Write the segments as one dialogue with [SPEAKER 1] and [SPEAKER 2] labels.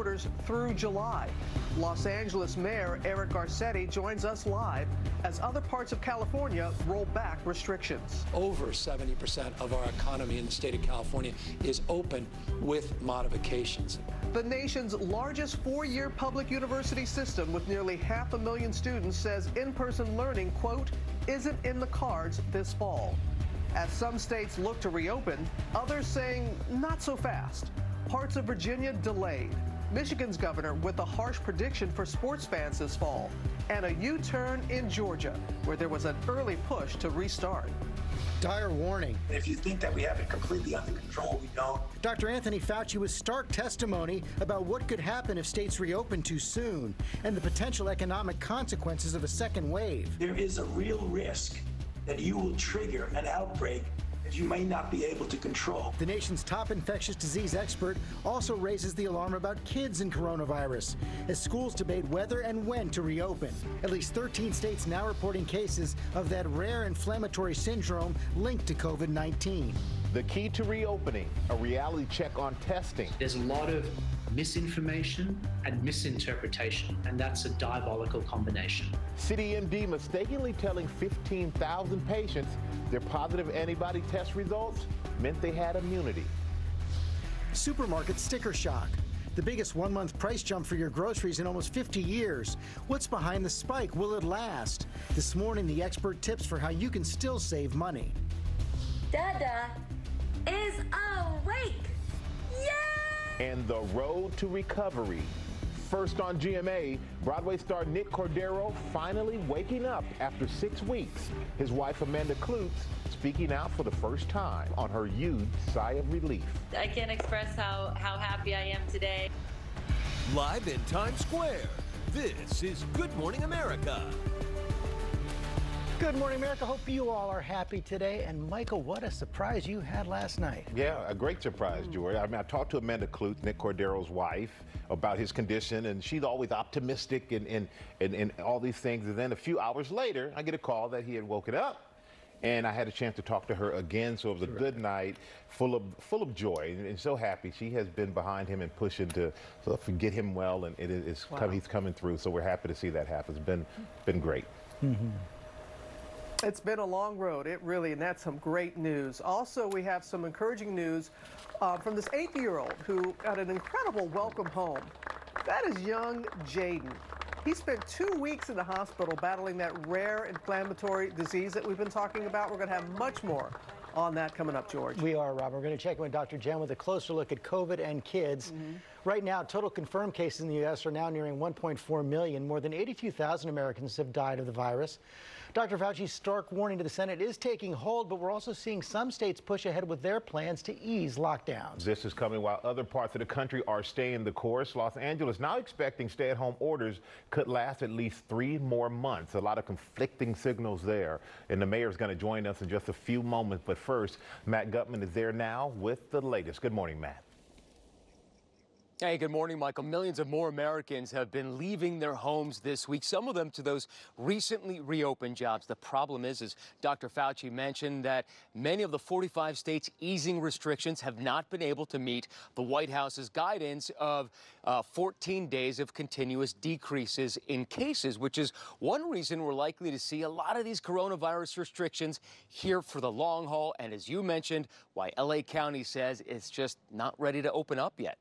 [SPEAKER 1] orders through July. Los Angeles Mayor Eric Garcetti joins us live as other parts of California roll back restrictions.
[SPEAKER 2] Over 70% of our economy in the state of California is open with modifications.
[SPEAKER 1] The nation's largest four-year public university system with nearly 500,000 students says in-person learning, quote, isn't in the cards this fall. As some states look to reopen, others saying not so fast. Parts of Virginia delayed. Michigan's governor with a harsh prediction for sports fans this fall. And a U-turn in Georgia, where there was an early push to restart.
[SPEAKER 3] Dire warning.
[SPEAKER 4] If you think that we have it completely under control, we don't.
[SPEAKER 3] Dr. Anthony Fauci with stark testimony about what could happen if states reopen too soon and the potential economic consequences of a second wave.
[SPEAKER 4] There is a real risk that you will trigger an outbreak that you may not be able to control.
[SPEAKER 3] The nation's top infectious disease expert also raises the alarm about kids and coronavirus as schools debate whether and when to reopen. At least 13 states now reporting cases of that rare inflammatory syndrome linked to COVID-19.
[SPEAKER 5] The key to reopening, a reality check on testing.
[SPEAKER 6] There's a lot of misinformation and misinterpretation, and that's a diabolical combination.
[SPEAKER 5] CityMD mistakenly telling 15,000 patients their positive antibody test results meant they had immunity.
[SPEAKER 3] Supermarket sticker shock. The biggest one-month price jump for your groceries in almost 50 years. What's behind the spike? Will it last? This morning, the expert tips for how you can still save money.
[SPEAKER 7] Dada is awake! Yay!
[SPEAKER 5] And the road to recovery. First on GMA, Broadway star Nick Cordero finally waking up after 6 weeks. His wife Amanda Klutz speaking out for the first time on her huge sigh of relief.
[SPEAKER 8] I can't express how happy I am today.
[SPEAKER 9] Live in Times Square, this is Good Morning America.
[SPEAKER 3] Good morning, America. Hope you all are happy today. And Michael, what a surprise you had last night.
[SPEAKER 5] Yeah, a great surprise, George. I mean, I talked to Amanda Klutz, Nick Cordero's wife, about his condition, and she's always optimistic and all these things. And then a few hours later, I get a call that he had woken up. And I had a chance to talk to her again, so it was a good night, full of joy, and so happy. She has been behind him and pushing to get him well, and he's coming through. So we're happy to see that happen. It's been great.
[SPEAKER 3] Mm-hmm.
[SPEAKER 1] It's been a long road, and that's some great news. Also, we have some encouraging news from this 8-year-old who got an incredible welcome home. That is young Jaden. He spent 2 weeks in the hospital battling that rare inflammatory disease that we've been talking about. We're going to have much more on that coming up, George.
[SPEAKER 3] We are, Rob. We're going to check in with Dr. Jen with a closer look at COVID and kids. Mm-hmm. Right now, total confirmed cases in the U.S. are now nearing 1.4 million. More than 82,000 Americans have died of the virus. Dr. Fauci's stark warning to the Senate is taking hold, but we're also seeing some states push ahead with their plans to ease lockdowns.
[SPEAKER 5] This is coming while other parts of the country are staying the course. Los Angeles now expecting stay-at-home orders could last at least 3 more months. A lot of conflicting signals there. And the mayor is going to join us in just a few moments. But first, Matt Gutman is there now with the latest. Good morning, Matt.
[SPEAKER 10] Hey, good morning, Michael. Millions of more Americans have been leaving their homes this week, some of them to those recently reopened jobs. The problem is, as Dr. Fauci mentioned, that many of the 45 states easing restrictions have not been able to meet the White House's guidance of 14 days of continuous decreases in cases, which is one reason we're likely to see a lot of these coronavirus restrictions here for the long haul. And as you mentioned, why LA County says it's just not ready to open up yet.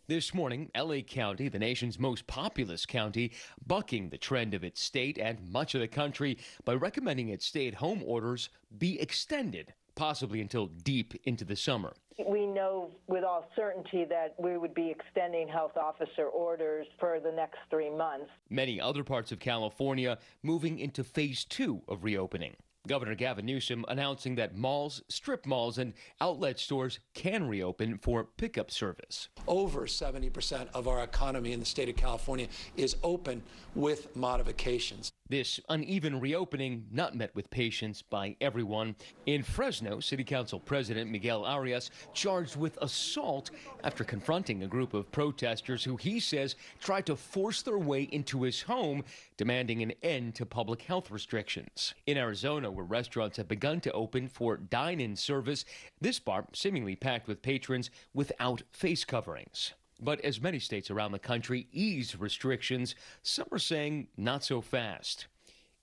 [SPEAKER 10] This morning, L.A. County, the nation's most populous county, bucking the trend of its state and much of the country by recommending its stay-at-home orders be extended, possibly until deep into the summer.
[SPEAKER 11] We know with all certainty that we would be extending health officer orders for the next 3 months.
[SPEAKER 10] Many other parts of California moving into phase 2 of reopening. Governor Gavin Newsom announcing that malls, strip malls, and outlet stores can reopen for pickup service.
[SPEAKER 2] Over 70% of our economy in the state of California is open with modifications.
[SPEAKER 10] This uneven reopening not met with patience by everyone. In Fresno, City Council President Miguel Arias charged with assault after confronting a group of protesters who he says tried to force their way into his home, demanding an end to public health restrictions. In Arizona, where restaurants have begun to open for dine-in service, this bar seemingly packed with patrons without face coverings. But as many states around the country ease restrictions, some are saying not so fast.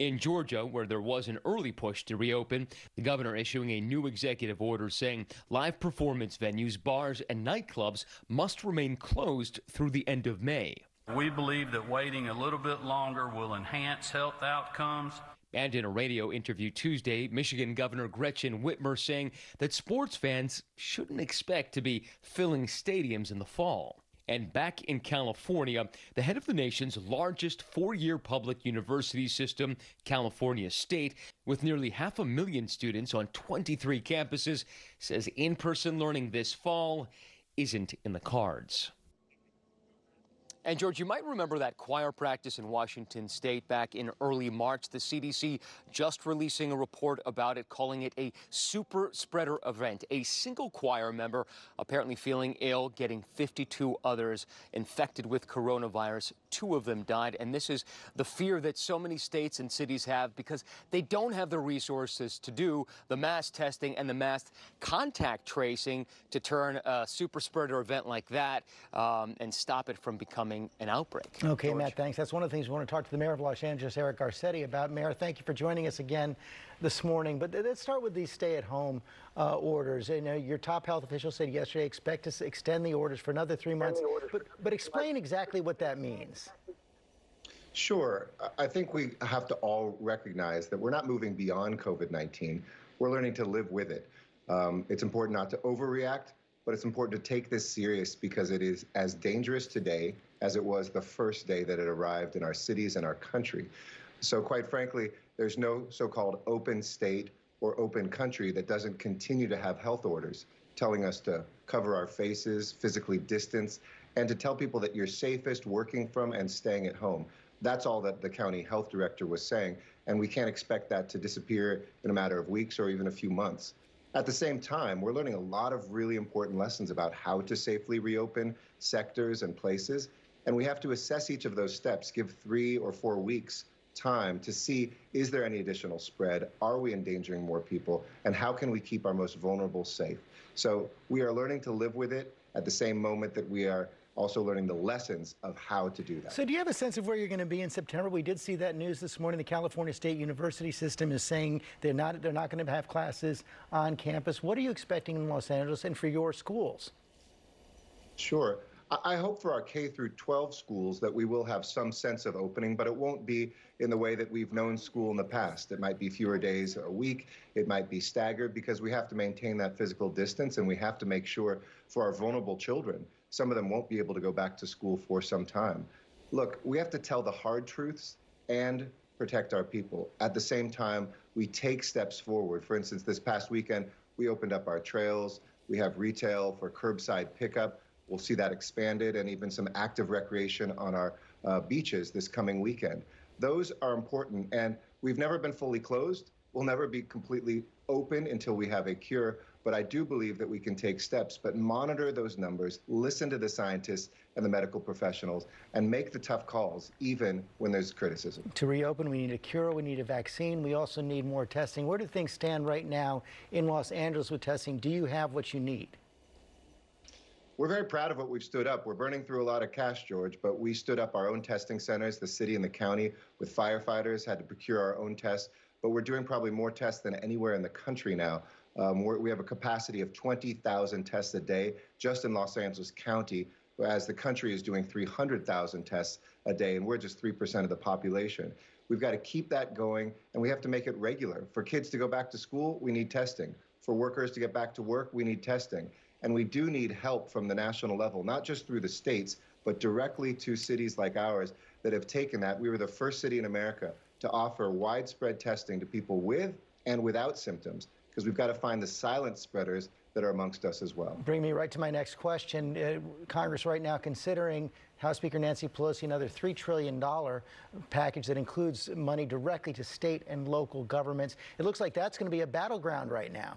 [SPEAKER 10] In Georgia, where there was an early push to reopen, the governor issuing a new executive order saying live performance venues, bars, and nightclubs must remain closed through the end of May.
[SPEAKER 12] We believe that waiting a little bit longer will enhance health outcomes.
[SPEAKER 10] And in a radio interview Tuesday, Michigan Governor Gretchen Whitmer saying that sports fans shouldn't expect to be filling stadiums in the fall. And back in California, the head of the nation's largest four-year public university system, California State, with nearly 500,000 students on 23 campuses, says in-person learning this fall isn't in the cards. And, George, you might remember that choir practice in Washington State back in early March. The CDC just releasing a report about it, calling it a super spreader event. A single choir member apparently feeling ill, getting 52 others infected with coronavirus. 2 of them died. And this is the fear that so many states and cities have because they don't have the resources to do the mass testing and the mass contact tracing to turn a super spreader event like that and stop it from becoming an outbreak.
[SPEAKER 3] Okay,
[SPEAKER 10] George.
[SPEAKER 3] Matt, thanks. That's one of the things we want to talk to the mayor of Los Angeles, Eric Garcetti, about. Mayor, thank you for joining us again this morning. But let's start with these stay-at-home orders. You know, your top health official said yesterday expect to extend the orders for another 3 months. But explain exactly what that means.
[SPEAKER 13] Sure. I think we have to all recognize that we're not moving beyond COVID-19. We're learning to live with it. It's important not to overreact, but it's important to take this serious because it is as dangerous today as it was the first day that it arrived in our cities and our country. So quite frankly, there's no so-called open state or open country that doesn't continue to have health orders telling us to cover our faces, physically distance, and to tell people that you're safest working from and staying at home. That's all that the county health director was saying, and we can't expect that to disappear in a matter of weeks or even a few months. At the same time, we're learning a lot of really important lessons about how to safely reopen sectors and places, and we have to assess each of those steps, give 3 or 4 weeks time to see, is there any additional spread? Are we endangering more people? And how can we keep our most vulnerable safe? So we are learning to live with it at the same moment that we are also learning the lessons of how to do that.
[SPEAKER 3] So do you have a sense of where you're going to be in September? We did see that news this morning. The California State University system is saying they're not going to have classes on campus. What are you expecting in Los Angeles and for your schools?
[SPEAKER 13] Sure. I hope for our K through 12 schools that we will have some sense of opening, but it won't be in the way that we've known school in the past. It might be fewer days a week. It might be staggered because we have to maintain that physical distance, and we have to make sure for our vulnerable children, some of them won't be able to go back to school for some time. Look, we have to tell the hard truths and protect our people. At the same time, we take steps forward. For instance, this past weekend, we opened up our trails. We have retail for curbside pickup. We'll see that expanded and even some active recreation on our beaches this coming weekend. Those are important, and we've never been fully closed. We'll never be completely open until we have a cure, but I do believe that we can take steps, but monitor those numbers, listen to the scientists and the medical professionals, and make the tough calls, even when there's criticism.
[SPEAKER 3] To reopen, we need a cure, we need a vaccine, we also need more testing. Where do things stand right now in Los Angeles with testing? Do you have what you need?
[SPEAKER 13] We're very proud of what we've stood up. We're burning through a lot of cash, George, but we stood up our own testing centers. The city and the county with firefighters had to procure our own tests, but we're doing probably more tests than anywhere in the country now. We have a capacity of 20,000 tests a day just in Los Angeles County, whereas the country is doing 300,000 tests a day, and we're just 3% of the population. We've got to keep that going, and we have to make it regular. For kids to go back to school, we need testing. For workers to get back to work, we need testing. And we do need help from the national level, not just through the states, but directly to cities like ours that have taken that. We were the first city in America to offer widespread testing to people with and without symptoms, because we've got to find the silent spreaders that are amongst us as well.
[SPEAKER 3] Bring me right to my next question. Congress right now considering House Speaker Nancy Pelosi another $3 trillion package that includes money directly to state and local governments. It looks like that's going to be a battleground right now.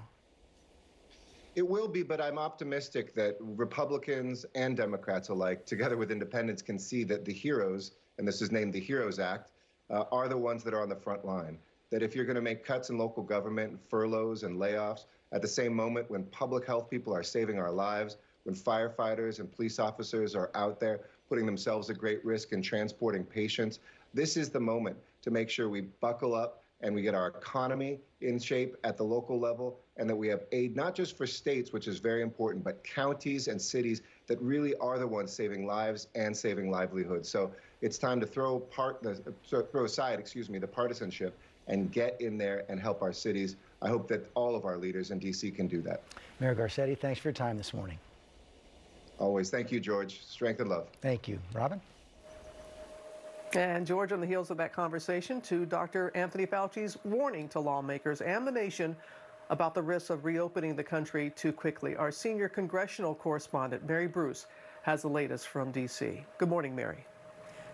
[SPEAKER 13] It will be, but I'm optimistic that Republicans and Democrats alike, together with independents, can see that the heroes, and this is named the HEROES Act, are the ones that are on the front line. That if you're going to make cuts in local government, furloughs and layoffs, at the same moment when public health people are saving our lives, when firefighters and police officers are out there putting themselves at great risk and transporting patients. This is the moment to make sure we buckle up and we get our economy in shape at the local level, and that we have aid not just for states, which is very important, but counties and cities that really are the ones saving lives and saving livelihoods. So it's time to throw aside the partisanship and get in there and help our cities. I hope that all of our leaders in D.C. can do that.
[SPEAKER 3] Mayor Garcetti, thanks for your time this morning.
[SPEAKER 13] Always. Thank you, George. Strength and love.
[SPEAKER 3] Thank you. Robin?
[SPEAKER 1] And George, on the heels of that conversation, to Dr. Anthony Fauci's warning to lawmakers and the nation about the risks of reopening the country too quickly. Our senior congressional correspondent, Mary Bruce, has the latest from D.C. Good morning, Mary.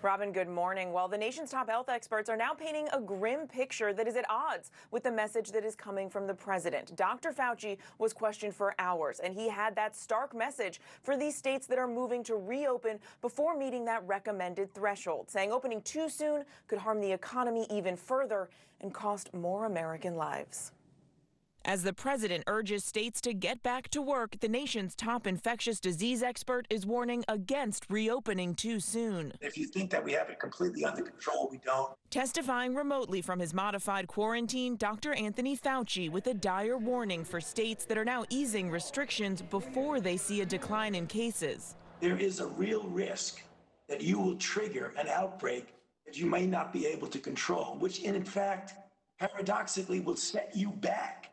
[SPEAKER 14] Robin, good morning. Well, the nation's top health experts are now painting a grim picture that is at odds with the message that is coming from the president. Dr. Fauci was questioned for hours, and he had that stark message for these states that are moving to reopen before meeting that recommended threshold, saying opening too soon could harm the economy even further and cost more American lives. As the president urges states to get back to work, the nation's top infectious disease expert is warning against reopening too soon.
[SPEAKER 4] If you think that we have it completely under control, we don't.
[SPEAKER 14] Testifying remotely from his modified quarantine, Dr. Anthony Fauci with a dire warning for states that are now easing restrictions before they see a decline in cases.
[SPEAKER 4] There is a real risk that you will trigger an outbreak that you may not be able to control, which in fact, paradoxically, will set you back.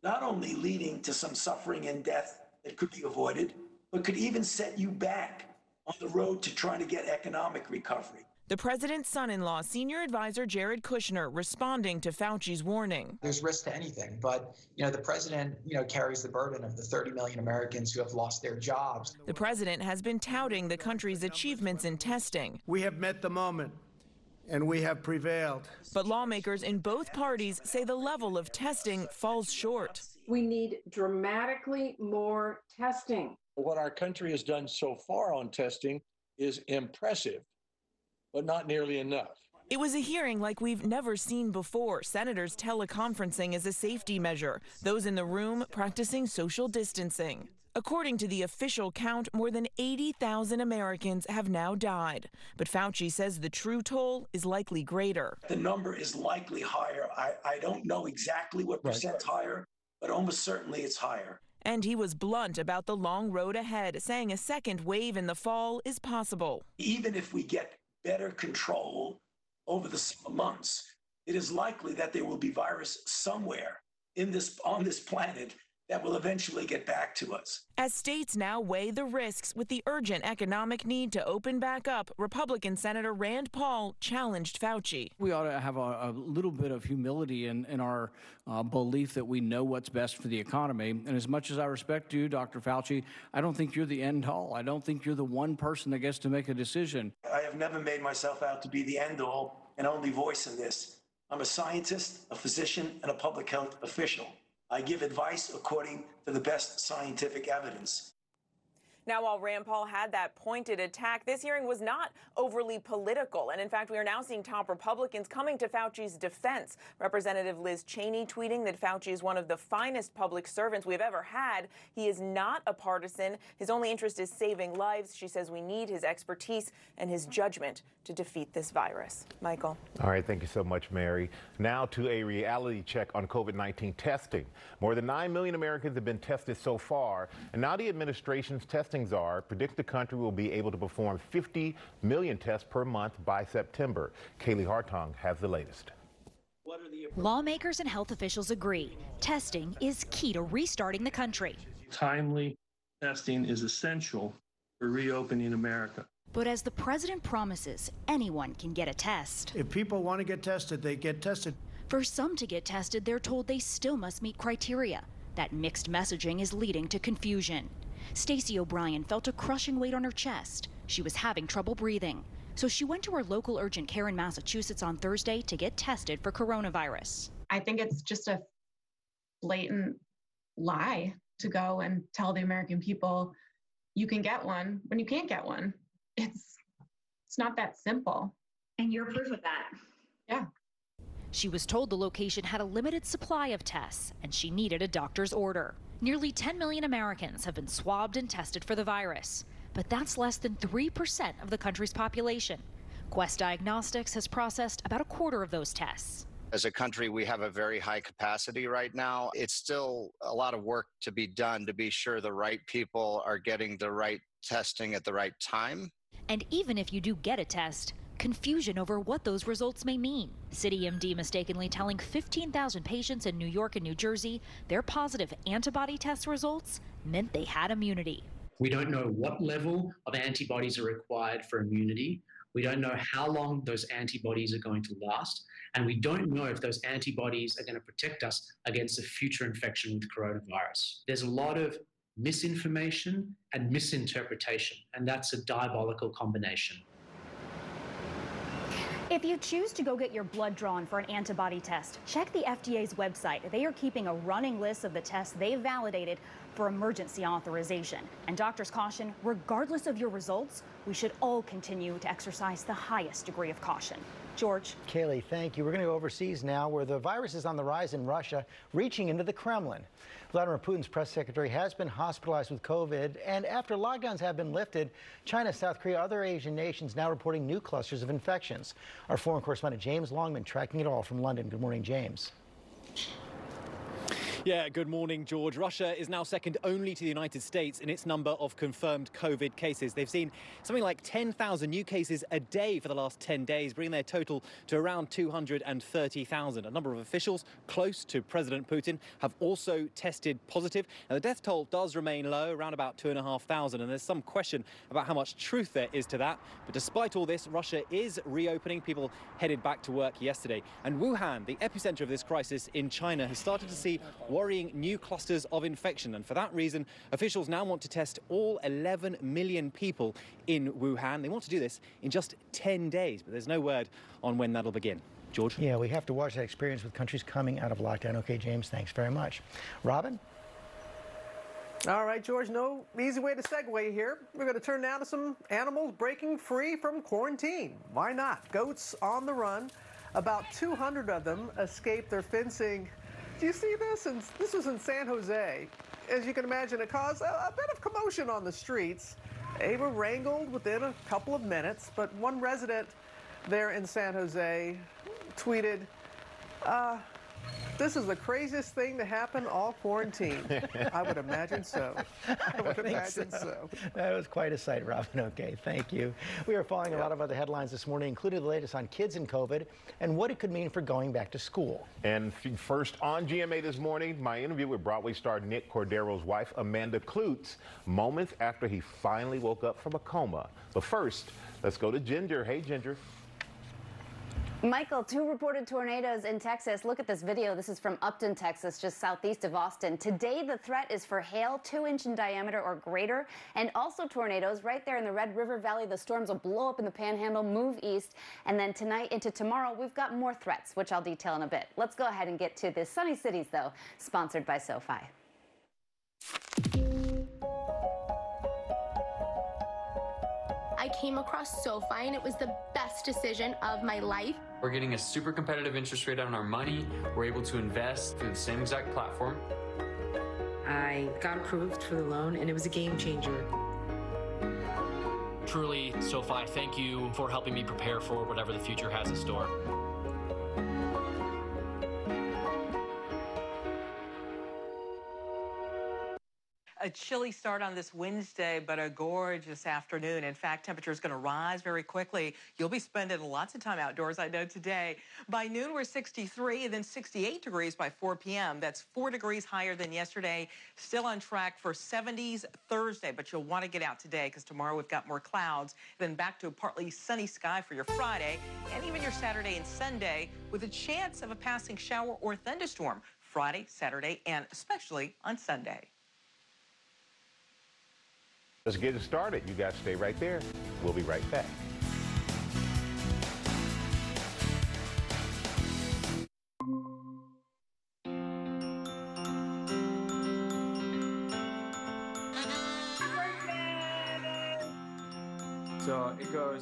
[SPEAKER 4] Not only leading to some suffering and death that could be avoided, but could even set you back on the road to trying to get economic recovery.
[SPEAKER 14] The president's son-in-law, senior advisor Jared Kushner, responding to Fauci's warning.
[SPEAKER 15] There's risk to anything, but the president, carries the burden of the 30 million Americans who have lost their jobs.
[SPEAKER 14] The president has been touting the country's achievements in testing.
[SPEAKER 16] We have met the moment, and we have prevailed.
[SPEAKER 14] But lawmakers in both parties say the level of testing falls short.
[SPEAKER 17] We need dramatically more testing.
[SPEAKER 18] What our country has done so far on testing is impressive, but not nearly enough.
[SPEAKER 14] It was a hearing like we've never seen before. Senators teleconferencing as a safety measure, those in the room practicing social distancing. According to the official count, more than 80,000 Americans have now died. But Fauci says the true toll is likely greater.
[SPEAKER 4] The number is likely higher. I don't know exactly what percent higher, but almost certainly it's higher.
[SPEAKER 14] And he was blunt about the long road ahead, saying a second wave in the fall is possible.
[SPEAKER 4] Even if we get better control over the summer months, it is likely that there will be virus somewhere on this planet that will eventually get back to us.
[SPEAKER 14] As states now weigh the risks with the urgent economic need to open back up, Republican Senator Rand Paul challenged Fauci.
[SPEAKER 19] We ought to have a little bit of humility in our belief that we know what's best for the economy. And as much as I respect you, Dr. Fauci, I don't think you're the end all. I don't think you're the one person that gets to make a decision.
[SPEAKER 4] I have never made myself out to be the end all and only voice in this. I'm a scientist, a physician, and a public health official. I give advice according to the best scientific evidence.
[SPEAKER 14] Now, while Rand Paul had that pointed attack, this hearing was not overly political. And in fact, we are now seeing top Republicans coming to Fauci's defense. Representative Liz Cheney tweeting that Fauci is one of the finest public servants we've ever had. He is not a partisan. His only interest is saving lives. She says we need his expertise and his judgment to defeat this virus. Michael.
[SPEAKER 5] All right, thank you so much, Mary. Now to a reality check on COVID-19 testing. More than 9 million Americans have been tested so far, and now the administration's testing czar predicts the country will be able to perform 50 million tests per month by September. Kaylee Hartong has the latest.
[SPEAKER 20] Lawmakers and health officials agree testing is key to restarting the country.
[SPEAKER 21] Timely testing is essential for reopening America.
[SPEAKER 20] But as the president promises, anyone can get a test.
[SPEAKER 16] If people want to get tested, they get tested.
[SPEAKER 20] For some to get tested, they're told they still must meet criteria. That mixed messaging is leading to confusion. Stacey O'Brien felt a crushing weight on her chest. She was having trouble breathing. So she went to her local urgent care in Massachusetts on Thursday to get tested for coronavirus.
[SPEAKER 22] I think it's just a blatant lie to go and tell the American people you can get one when you can't get one. It's not that simple.
[SPEAKER 17] And you're proof of that.
[SPEAKER 22] Yeah.
[SPEAKER 20] She was told the location had a limited supply of tests and she needed a doctor's order. Nearly 10 million Americans have been swabbed and tested for the virus, but that's less than 3% of the country's population. Quest Diagnostics has processed about a quarter of those tests.
[SPEAKER 6] As a country, we have a very high capacity right now. It's still a lot of work to be done to be sure the right people are getting the right testing at the right time.
[SPEAKER 20] And even if you do get a test, confusion over what those results may mean. CityMD mistakenly telling 15,000 patients in New York and New Jersey their positive antibody test results meant they had immunity.
[SPEAKER 7] We don't know what level of antibodies are required for immunity. We don't know how long those antibodies are going to last. And we don't know if those antibodies are going to protect us against a future infection with coronavirus. There's a lot of misinformation and misinterpretation, and that's a diabolical combination.
[SPEAKER 23] If you choose to go get your blood drawn for an antibody test, check the FDA's website. They are keeping a running list of the tests they've validated for emergency authorization. And doctors caution, regardless of your results, we should all continue to exercise the highest degree of caution. George.
[SPEAKER 3] Kaylee, thank you. We're going to go overseas now, where the virus is on the rise in Russia, reaching into the Kremlin. Vladimir Putin's press secretary has been hospitalized with COVID, and after lockdowns have been lifted, China, South Korea, other Asian nations now reporting new clusters of infections. Our foreign correspondent James Longman tracking it all from London. Good morning, James.
[SPEAKER 24] Yeah, good morning, George. Russia is now second only to the United States in its number of confirmed COVID cases. They've seen something like 10,000 new cases a day for the last 10 days, bringing their total to around 230,000. A number of officials close to President Putin have also tested positive. Now, the death toll does remain low, around about 2,500, and there's some question about how much truth there is to that. But despite all this, Russia is reopening. People headed back to work yesterday. And Wuhan, the epicenter of this crisis in China, has started to see worrying new clusters of infection. And for that reason, officials now want to test all 11 million people in Wuhan. They want to do this in just 10 days, but there's no word on when that'll begin. George?
[SPEAKER 3] Yeah, we have to watch that experience with countries coming out of lockdown. Okay, James, thanks very much. Robin?
[SPEAKER 1] All right, George, no easy way to segue here. We're going to turn now to some animals breaking free from quarantine. Why not? Goats on the run. About 200 of them escaped their fencing. Do you see this? And this was in San Jose. As you can imagine, it caused a bit of commotion on the streets. They were wrangled within a couple of minutes, but one resident there in San Jose tweeted, this is the craziest thing to happen all quarantine. I would imagine so. I would imagine so.
[SPEAKER 3] That was quite a sight, Robin. Okay, thank you. We are following a lot of other headlines this morning, including the latest on kids and COVID and what it could mean for going back to school.
[SPEAKER 5] And first on GMA this morning, my interview with Broadway star Nick Cordero's wife, Amanda Klutz, moments after he finally woke up from a coma. But first, let's go to Ginger. Hey, Ginger.
[SPEAKER 25] Michael, 2 reported tornadoes in Texas. Look at this video. This is from Upton, Texas, just southeast of Austin. Today, the threat is for hail 2-inch in diameter or greater, and also tornadoes right there in the Red River Valley. The storms will blow up in the Panhandle, move east, and then tonight into tomorrow, we've got more threats, which I'll detail in a bit. Let's go ahead and get to the Sunny Cities, though, sponsored by SoFi.
[SPEAKER 26] I came across SoFi and it was the best decision of my life.
[SPEAKER 27] We're getting a super competitive interest rate on our money. We're able to invest through the same exact platform.
[SPEAKER 28] I got approved for the loan and it was a game changer.
[SPEAKER 29] Truly, SoFi, thank you for helping me prepare for whatever the future has in store.
[SPEAKER 30] A chilly start on this Wednesday, but a gorgeous afternoon. In fact, temperature is going to rise very quickly. You'll be spending lots of time outdoors, I know, today. By noon, we're 63, and then 68 degrees by 4 p.m. That's 4 degrees higher than yesterday. Still on track for 70s Thursday, but you'll want to get out today because tomorrow we've got more clouds. Then back to a partly sunny sky for your Friday and even your Saturday and Sunday with a chance of a passing shower or thunderstorm Friday, Saturday, and especially on Sunday.
[SPEAKER 5] Let's get it started. You guys stay right there. We'll be right back.
[SPEAKER 31] So it goes